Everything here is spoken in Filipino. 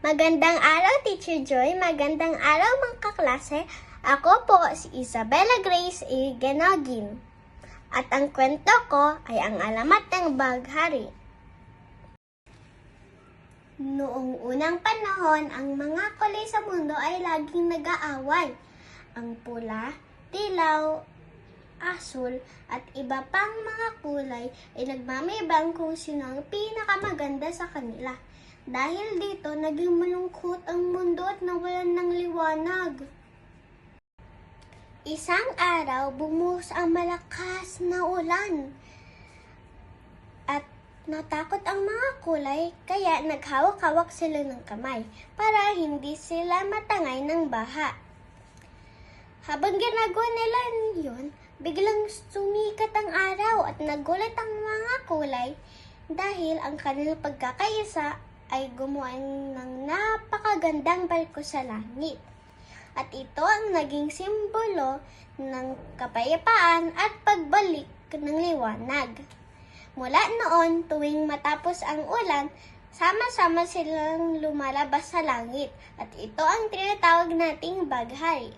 Magandang araw, Teacher Joy. Magandang araw, mga kaklase. Ako po si Isabella Grace A. Genogin. At ang kwento ko ay ang alamat ng baghari. Noong unang panahon, ang mga kulay sa mundo ay laging nag-aaway. Ang pula, dilaw, asul, at iba pang mga kulay ay nagmamayabang kung sino ang pinakamaganda sa kanila. Dahil dito, naging malungkot ang mundo at nawalan ng liwanag. Isang araw, bumuhos ang malakas na ulan. At natakot ang mga kulay, kaya naghawak-hawak sila ng kamay para hindi sila matangay ng baha. Habang ginagawa nila yun, biglang sumikat ang araw at nagulat ang mga kulay dahil ang kanilang pagkakaisa ay gumawa ng napakagandang barko sa langit. At ito ang naging simbolo ng kapayapaan at pagbalik ng liwanag. Mula noon, tuwing matapos ang ulan, sama-sama silang lumalabas sa langit. At ito ang tinatawag nating baghari.